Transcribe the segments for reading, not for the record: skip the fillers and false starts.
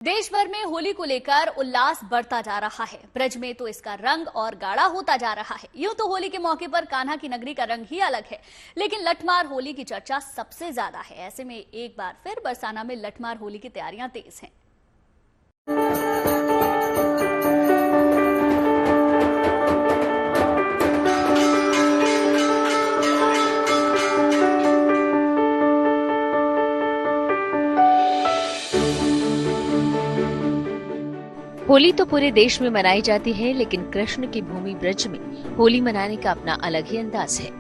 देश भर में होली को लेकर उल्लास बढ़ता जा रहा है। ब्रज में तो इसका रंग और गाढ़ा होता जा रहा है। यूं तो होली के मौके पर कान्हा की नगरी का रंग ही अलग है, लेकिन लठमार होली की चर्चा सबसे ज्यादा है। ऐसे में एक बार फिर बरसाना में लठमार होली की तैयारियां तेज हैं। होली तो पूरे देश में मनाई जाती है, लेकिन कृष्ण की भूमि ब्रज में होली मनाने का अपना अलग ही अंदाज है।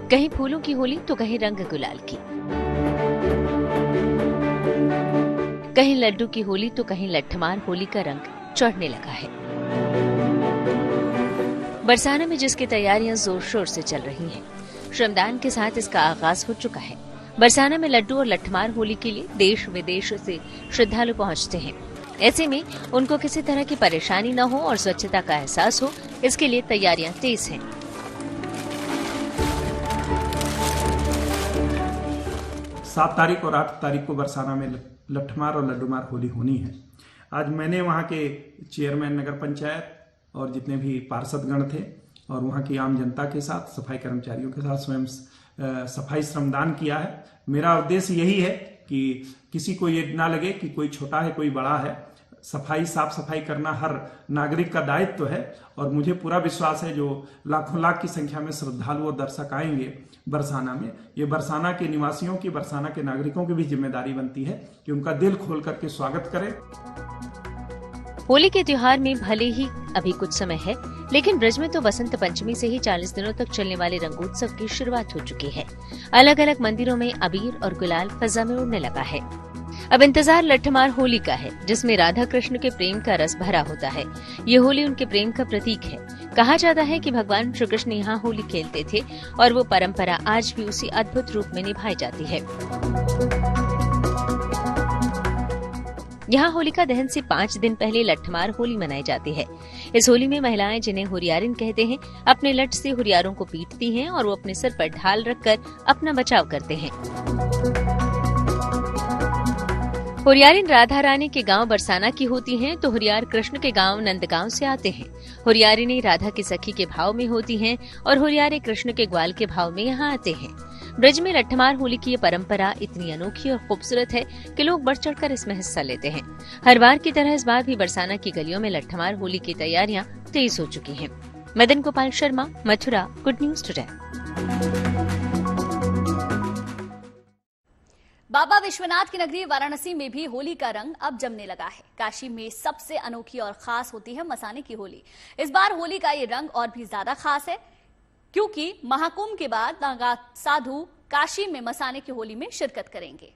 कहीं फूलों की होली तो कहीं रंग गुलाल की, कहीं लड्डू की होली तो कहीं लठमार होली का रंग चढ़ने लगा है। बरसाना में जिसकी तैयारियां जोर शोर से चल रही हैं, श्रमदान के साथ इसका आगाज हो चुका है। बरसाना में लड्डू और लठमार होली के लिए देश विदेश से श्रद्धालु पहुंचते हैं। ऐसे में उनको किसी तरह की परेशानी न हो और स्वच्छता का एहसास हो, इसके लिए तैयारियां तेज हैं। 7 तारीख और 8 तारीख को बरसाना में लठमार और लड्डूमार होली होनी है। आज मैंने वहाँ के चेयरमैन नगर पंचायत और जितने भी पार्षदगण थे और वहाँ की आम जनता के साथ, सफाई कर्मचारियों के साथ स्वयं सफाई श्रमदान किया है। मेरा उद्देश्य यही है कि किसी को ये ना लगे कि कोई छोटा है कोई बड़ा है। सफाई, साफ सफाई करना हर नागरिक का दायित्व है और मुझे पूरा विश्वास है जो लाखों लाख की संख्या में श्रद्धालु और दर्शक आएंगे बरसाना में, ये बरसाना के निवासियों की, बरसाना के नागरिकों की भी जिम्मेदारी बनती है कि उनका दिल खोल करके स्वागत करें। होली के त्योहार में भले ही अभी कुछ समय है, लेकिन ब्रज में तो बसंत पंचमी से ही 40 दिनों तक चलने वाले रंगोत्सव की शुरुआत हो चुकी है। अलग अलग मंदिरों में अबीर और गुलाल फजा में उड़ने लगा है। अब इंतजार लठमार होली का है, जिसमें राधा कृष्ण के प्रेम का रस भरा होता है। ये होली उनके प्रेम का प्रतीक है। कहा जाता है कि भगवान श्री कृष्ण यहाँ होली खेलते थे और वो परंपरा आज भी उसी अद्भुत रूप में निभाई जाती है। यहाँ होलिका दहन से 5 दिन पहले लठमार होली मनाई जाती है। इस होली में महिलाएं, जिन्हें हुरियारिन कहते हैं, अपने लठ से हुरियारों को पीटती हैं और वो अपने सिर पर ढाल रखकर अपना बचाव करते हैं। हुरियारिन राधा रानी के गांव बरसाना की होती हैं, तो हुरियार कृष्ण के गांव नंदगांव से आते हैं। हुरियारिनें राधा की सखी के भाव में होती हैं और हुरियारे कृष्ण के ग्वाल के भाव में यहाँ आते हैं। ब्रज में लठमार होली की ये परंपरा इतनी अनोखी और खूबसूरत है कि लोग बढ़ चढ़कर इसमें हिस्सा लेते हैं। हर बार की तरह इस बार भी बरसाना की गलियों में लठमार होली की तैयारियां तेज हो चुकी हैं। Madan Gopal Sharma, Mathura, good news today. Baba Vishwanath की नगरी वाराणसी में भी होली का रंग अब जमने लगा है। काशी में सबसे अनोखी और खास होती है मसाने की होली। इस बार होली का ये रंग और भी ज्यादा खास है, क्योंकि महाकुंभ के बाद नागा साधु काशी में मसाने की होली में शिरकत करेंगे।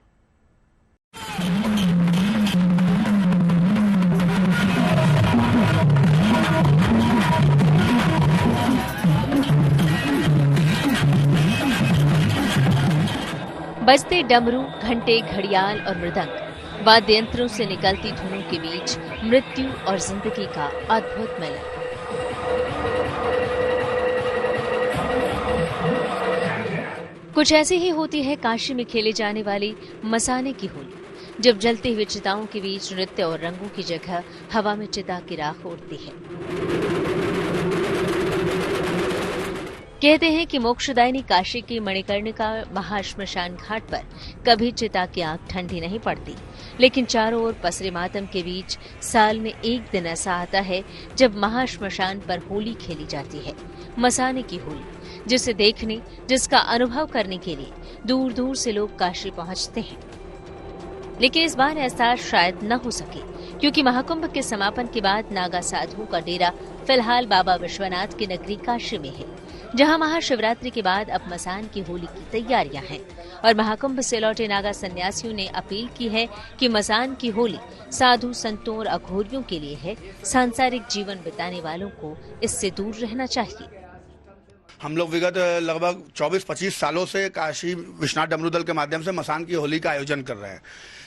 बजते डमरू, घंटे, घड़ियाल और मृदंग, वाद्य यंत्रों से निकलती धुनों के बीच मृत्यु और जिंदगी का अद्भुत मिलन। कुछ ऐसी ही होती है काशी में खेले जाने वाली मसाने की होली, जब जलते हुए चिताओं के बीच नृत्य और रंगों की जगह हवा में चिता की राख उड़ती है। कहते हैं कि मोक्षदायिनी काशी की मणिकर्णिका महाश्मशान घाट पर कभी चिता की आग ठंडी नहीं पड़ती, लेकिन चारों ओर पसरे मातम के बीच साल में एक दिन ऐसा आता है जब महाश्मशान पर होली खेली जाती है, मसाने की होली, जिसे देखने, जिसका अनुभव करने के लिए दूर दूर से लोग काशी पहुंचते हैं। लेकिन इस बार ऐसा शायद न हो सके, क्योंकि महाकुंभ के समापन के बाद नागा साधुओं का डेरा फिलहाल बाबा विश्वनाथ की नगरी काशी में है, जहां महाशिवरात्रि के बाद अब मसान की होली की तैयारियां हैं। और महाकुंभ से लौटे नागा सन्यासियों ने अपील की है कि मसान की होली साधु, संतों और अघोरियों के लिए है। सांसारिक जीवन बिताने वालों को इससे दूर रहना चाहिए। हम लोग विगत लगभग 24-25 सालों से काशी विश्वनाथ डमरू दल के माध्यम से मसान की होली का आयोजन कर रहे हैं,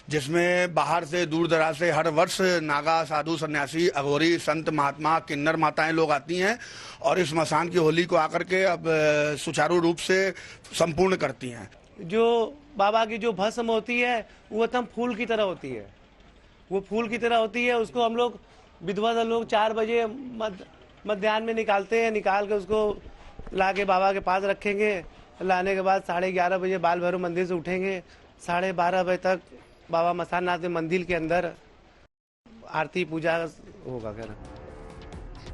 जिसमें बाहर से, दूर दराज से हर वर्ष नागा, साधु, सन्यासी, अघोरी, संत, महात्मा, किन्नर माताएं लोग आती हैं और इस मसान की होली को आकर के अब सुचारू रूप से संपूर्ण करती हैं। जो बाबा की जो भस्म होती है वो एकदम फूल की तरह होती है, वो फूल की तरह होती है। उसको हम लोग विधवा लोग 4 बजे मध्याह्न में निकालते हैं, निकाल के उसको लाके बाबा के पास रखेंगे। लाने के बाद 11:30 बजे बाल भैरव मंदिर से उठेंगे, 12:30 बजे तक बाबा मसाननाथ के मंदिर के अंदर आरती पूजा होगा। क्या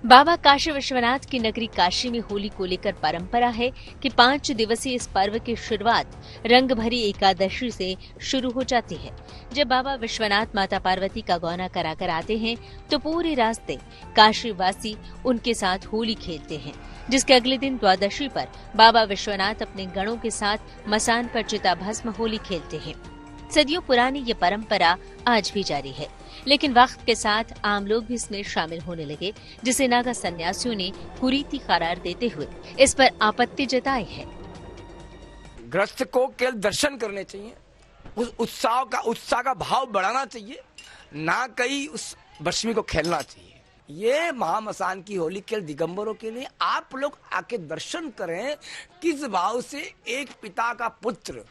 बाबा काशी विश्वनाथ की नगरी काशी में होली को लेकर परंपरा है कि 5 दिवसीय इस पर्व की शुरुआत रंग भरी एकादशी से शुरू हो जाती है। जब बाबा विश्वनाथ माता पार्वती का गौना कराकर आते हैं तो पूरे रास्ते काशी वासी उनके साथ होली खेलते हैं, जिसके अगले दिन द्वादशी पर बाबा विश्वनाथ अपने गणों के साथ मसान पर चिताभस्म होली खेलते हैं। सदियों पुरानी ये परंपरा आज भी जारी है, लेकिन वक्त के साथ आम लोग भी इसमें शामिल होने लगे, जिसे नागा सन्यासियों ने कुरीति करार देते हुए इस पर आपत्ति जताई है। ग्रस्त को केवल दर्शन करने चाहिए, उस उत्साह का भाव बढ़ाना चाहिए, ना कहीं उस भस्मी को खेलना चाहिए। ये महामसान की होली केवल दिगंबरों के लिए। आप लोग आके दर्शन करें किस भाव से एक पिता का पुत्र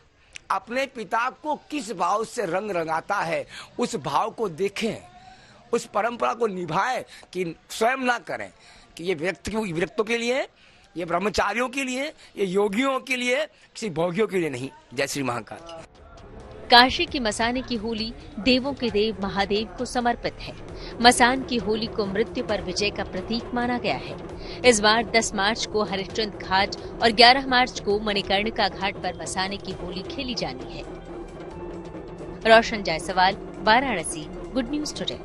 अपने पिता को किस भाव से रंग रंगाता है, उस भाव को देखें, उस परंपरा को निभाएं, कि स्वयं ना करें कि ये व्यक्तों के लिए, ये ब्रह्मचारियों के लिए, ये योगियों के लिए, किसी भोगियों के लिए नहीं। जय श्री महाकाल। काशी की मसाने की होली देवों के देव महादेव को समर्पित है। मसान की होली को मृत्यु पर विजय का प्रतीक माना गया है। इस बार 10 मार्च को हरिश्चंद्र घाट और 11 मार्च को मणिकर्णिका घाट पर मसाने की होली खेली जानी है। Roshan Jaiswal, Varanasi, good news today.